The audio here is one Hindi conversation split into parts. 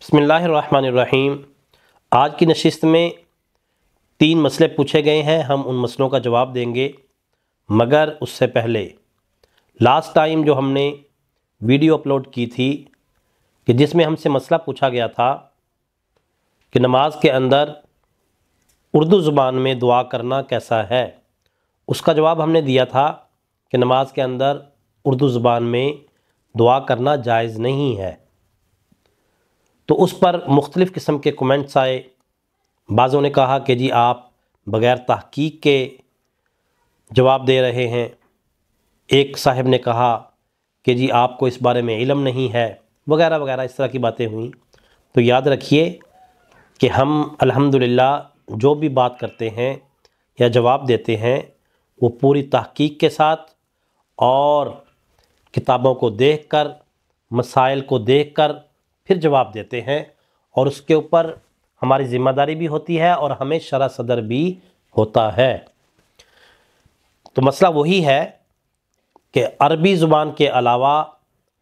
बिस्मिल्लाहिर्रहमानिर्रहीम। आज की नशिस्त में 3 मसले पूछे गए हैं, हम उन मसलों का जवाब देंगे। मगर उससे पहले लास्ट टाइम जो हमने वीडियो अपलोड की थी कि जिसमें हमसे मसला पूछा गया था कि नमाज के अंदर उर्दू ज़ुबान में दुआ करना कैसा है, उसका जवाब हमने दिया था कि नमाज के अंदर उर्दू ज़ुबान में दुआ करना जायज़ नहीं है। तो उस पर मुख्तलिफ़ किस्म के कमेंट्स आए। बाज़ों ने कहा कि जी आप बग़ैर तहक़ीक़ के जवाब दे रहे हैं। एक साहब ने कहा कि जी आपको इस बारे में इल्म नहीं है, वगैरह वगैरह इस तरह की बातें हुई। तो याद रखिए कि हम अल्हम्दुलिल्लाह जो भी बात करते हैं या जवाब देते हैं वो पूरी तहक़ीक़ के साथ और किताबों को देखकर, मसाइल को देखकर फिर जवाब देते हैं, और उसके ऊपर हमारी ज़िम्मेदारी भी होती है और हमें शरह सदर भी होता है। तो मसला वही है कि अरबी ज़ुबान के अलावा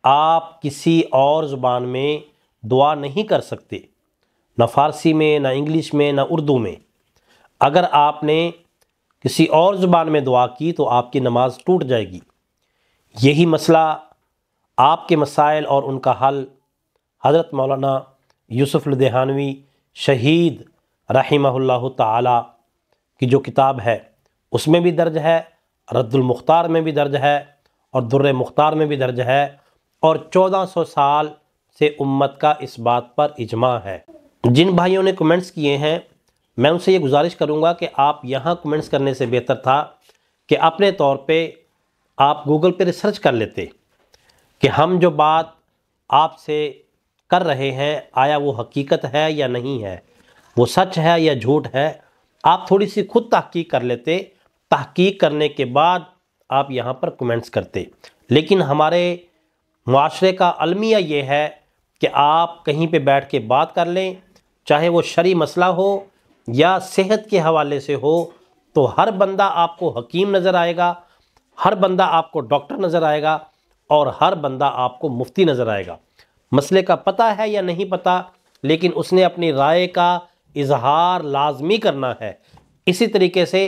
आप किसी और ज़ुबान में दुआ नहीं कर सकते, ना फ़ारसी में, ना इंग्लिश में, ना उर्दू में। अगर आपने किसी और ज़ुबान में दुआ की तो आपकी नमाज टूट जाएगी। यही मसला आपके मसाइल और उनका हल हज़रत मौलाना यूसुफ़ लुधियानवी शहीद रहिमहुल्लाह ताला की जो किताब है उसमें भी दर्ज है, रद्दुल मुख्तार में भी दर्ज है और दुर्र मुख्तार में भी दर्ज है, और 1400 साल से उम्मत का इस बात पर इजमा है। जिन भाइयों ने कमेंट्स किए हैं मैं उनसे ये गुजारिश करूँगा कि आप यहाँ कमेंट्स करने से बेहतर था कि अपने तौर पे आप गूगल पे रिसर्च कर लेते कि हम जो बात आपसे कर रहे हैं आया वो हकीकत है या नहीं है, वो सच है या झूठ है। आप थोड़ी सी खुद तहकीक कर लेते, तहकीक करने के बाद आप यहाँ पर कमेंट्स करते। लेकिन हमारे मुआशरे का अलमिया ये है कि आप कहीं पे बैठ के बात कर लें, चाहे वो शरई मसला हो या सेहत के हवाले से हो, तो हर बंदा आपको हकीम नज़र आएगा, हर बंदा आपको डॉक्टर नज़र आएगा और हर बंदा आपको मुफ्ती नज़र आएगा। मसले का पता है या नहीं पता, लेकिन उसने अपनी राय का इजहार लाजमी करना है। इसी तरीके से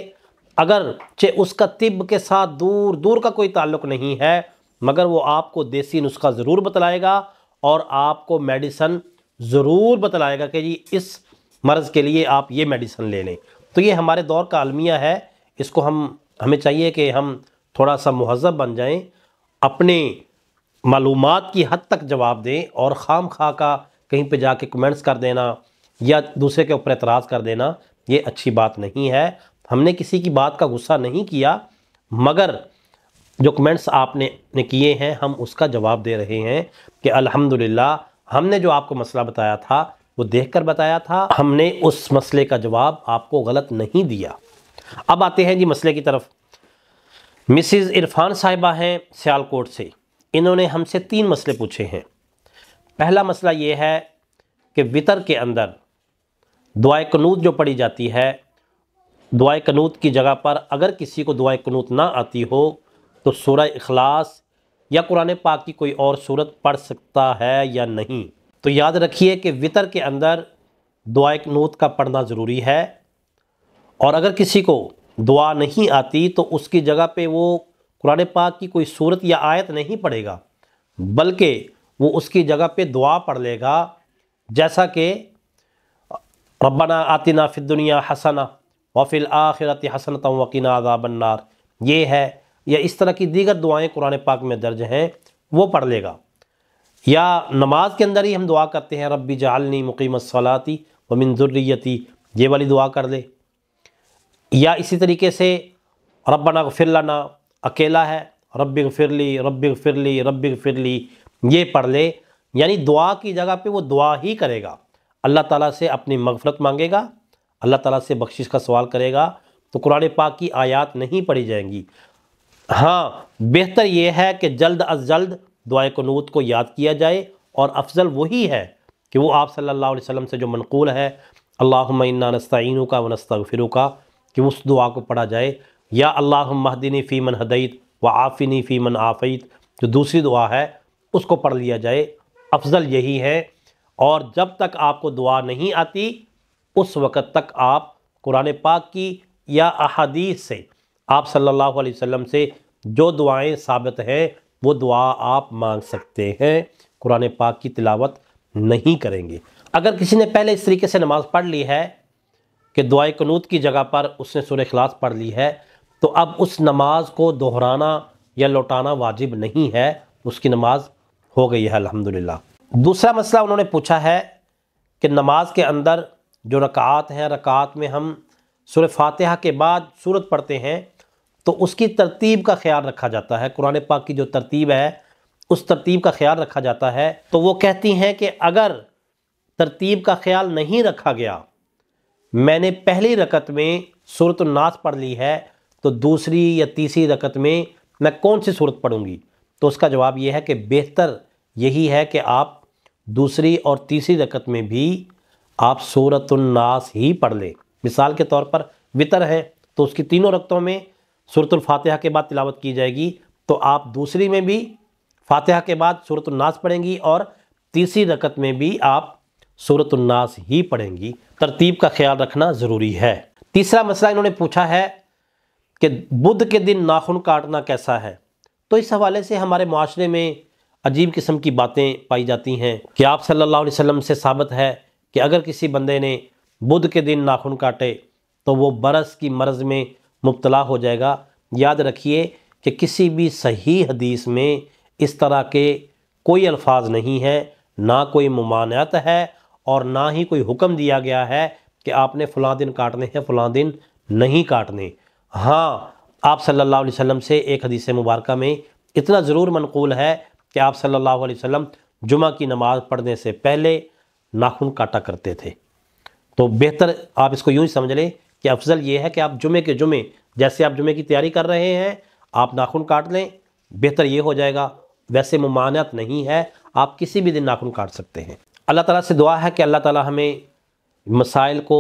अगर चे उसका तिब के साथ दूर दूर का कोई ताल्लुक़ नहीं है, मगर वो आपको देसी नुस्खा ज़रूर बतलाएगा और आपको मेडिसन ज़रूर बतलाएगा कि जी इस मर्ज़ के लिए आप ये मेडिसन ले लें। तो ये हमारे दौर का अलमिया है, इसको हमें चाहिए कि हम थोड़ा सा मुहज़्ज़ब बन जाएं, अपने मालूमात की हद तक जवाब दें, और खाम खा का कहीं पे जाके कमेंट्स कर देना या दूसरे के ऊपर एतराज़ कर देना ये अच्छी बात नहीं है। हमने किसी की बात का गुस्सा नहीं किया, मगर जो कमेंट्स आपने किए हैं हम उसका जवाब दे रहे हैं कि अल्हम्दुलिल्लाह हमने जो आपको मसला बताया था वो देखकर बताया था, हमने उस मसले का जवाब आपको गलत नहीं दिया। अब आते हैं जी मसले की तरफ। मिसिज़ इरफान साहिबा हैं सियालकोट से, इन्होंने हमसे 3 मसले पूछे हैं। पहला मसला ये है कि वितर के अंदर दुआए कनूत जो पढ़ी जाती है, दुआए कनूत की जगह पर अगर किसी को दुआए कनूत ना आती हो तो सूरह इखलास या कुरान पाक की कोई और सूरत पढ़ सकता है या नहीं। तो याद रखिए कि वितर के अंदर दुआए कनूत का पढ़ना ज़रूरी है, और अगर किसी को दुआ नहीं आती तो उसकी जगह पे वो कुरान पाक की कोई सूरत या आयत नहीं पढ़ेगा, बल्कि वो उसकी जगह पे दुआ पढ़ लेगा, जैसा कि रब्बना आतिना फिद दुनिया हसना व फिल आखिरति हसनतम वक़िना अज़ाबन्नार, ये है, या इस तरह की दीगर दुआएं कुरान पाक में दर्ज हैं वो पढ़ लेगा। या नमाज के अंदर ही हम दुआ करते हैं रब्बी जअलनी मुक़ीमस्सलाती व मिन ज़ुर्रियती, ये वाली दुआ कर ले। या इसी तरीके से रब्बना ग़फ़िर लना, अकेला है, रब्बी ग़फ़िरली रब्बी ग़फ़िरली रब्बी ग़फ़िरली, ये पढ़ ले। यानी दुआ की जगह पे वो दुआ ही करेगा, अल्लाह ताला से अपनी मग़फ़रत मांगेगा, अल्लाह ताला से बख्शिश का सवाल करेगा। तो कुरान पाक की आयात नहीं पढ़ी जाएंगी। हाँ, बेहतर ये है कि जल्द अज़ जल्द दुआए कुनूत को याद किया जाए, और अफजल वही है कि वो आप सल्लल्लाहु अलैहि वसल्लम से जो मनक़ूल है अल्लाहुम्मा इन्ना नस्तईनुका व नस्तग़फिरुका, कि उस दुआ को पढ़ा जाए। या अल्लाहुम्मा हदीनी फ़ीमन हदैत व आफ़िनी फ़ीमन आफ़ैत, जो दूसरी दुआ है उसको पढ़ लिया जाए, अफजल यही है। और जब तक आपको दुआ नहीं आती उस वक़्त तक आप कुरान पाक की या अहादीस से आप सल्लल्लाहु अलैहि वसल्लम से जो दुआएं साबित हैं वो दुआ आप मांग सकते हैं, कुरान पाक की तिलावत नहीं करेंगे। अगर किसी ने पहले इस तरीके से नमाज़ पढ़ ली है कि दुआए कुनूत की जगह पर उसने सूरह इखलास पढ़ ली है, तो अब उस नमाज को दोहराना या लौटाना वाजिब नहीं है, उसकी नमाज हो गई है अल्हम्दुलिल्लाह। दूसरा मसला उन्होंने पूछा है कि नमाज के अंदर जो रकात हैं, रकात में हम सूरह फातिहा के बाद सूरत पढ़ते हैं तो उसकी तरतीब का ख्याल रखा जाता है, कुरान पाक की जो तरतीब है उस तरतीब का ख्याल रखा जाता है। तो वो कहती हैं कि अगर तरतीब का ख्याल नहीं रखा गया, मैंने पहली रकत में सूरतुन नास पढ़ ली है तो दूसरी या तीसरी रकत में मैं कौन सी सूरत पढ़ूंगी, तो उसका जवाब यह है कि बेहतर यही है कि आप दूसरी और तीसरी रकत में भी आप सूरतुन नास ही पढ़ लें। मिसाल के तौर पर वितर है तो उसकी तीनों रकतों में सूरतुल फातिहा के बाद तिलावत की जाएगी, तो आप दूसरी में भी फातिहा के बाद सूरतुन नास पढ़ेंगी और तीसरी रकत में भी आप सूरतुन नास ही पढ़ेंगी। तरतीब का ख्याल रखना ज़रूरी है। तीसरा मसला इन्होंने पूछा है कि बुध के दिन नाखून काटना कैसा है। तो इस हवाले से हमारे माशरे में अजीब किस्म की बातें पाई जाती हैं कि आप सल्लल्लाहु अलैहि वसल्लम से साबित है कि अगर किसी बंदे ने बुध के दिन नाखून काटे तो वो बरस की मर्ज़ में मुब्तला हो जाएगा। याद रखिए कि किसी भी सही हदीस में इस तरह के कोई अल्फाज नहीं है, ना कोई मुमानत है और ना ही कोई हुक्म दिया गया है कि आपने फ़लाँ दिन काटने हैं, फ़लाँ दिन नहीं काटने। हाँ, आप सल्लल्लाहु अलैहि वसल्लम से एक हदीस मुबारक में इतना ज़रूर मनक़ूल है कि आप सल्लल्लाहु अलैहि वसल्लम जुमा की नमाज़ पढ़ने से पहले नाखून काटा करते थे। तो बेहतर आप इसको यूँ ही समझ लें कि अफजल ये है कि आप जुमे के जुमे, जैसे आप जुमे की तैयारी कर रहे हैं, आप नाखून काट लें, बेहतर ये हो जाएगा। वैसे मुमानत नहीं है, आप किसी भी दिन नाखून काट सकते हैं। अल्लाह ताला से दुआ है कि अल्लाह ताला हमें मसाइल को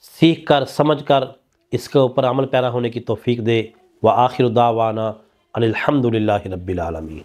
सीख कर समझ कर इसके ऊपर अमल पैरा होने की तौफीक दे। व आखिर दावाना अनिल हम्दुलिल्लाहि रब्बिल आलमीन।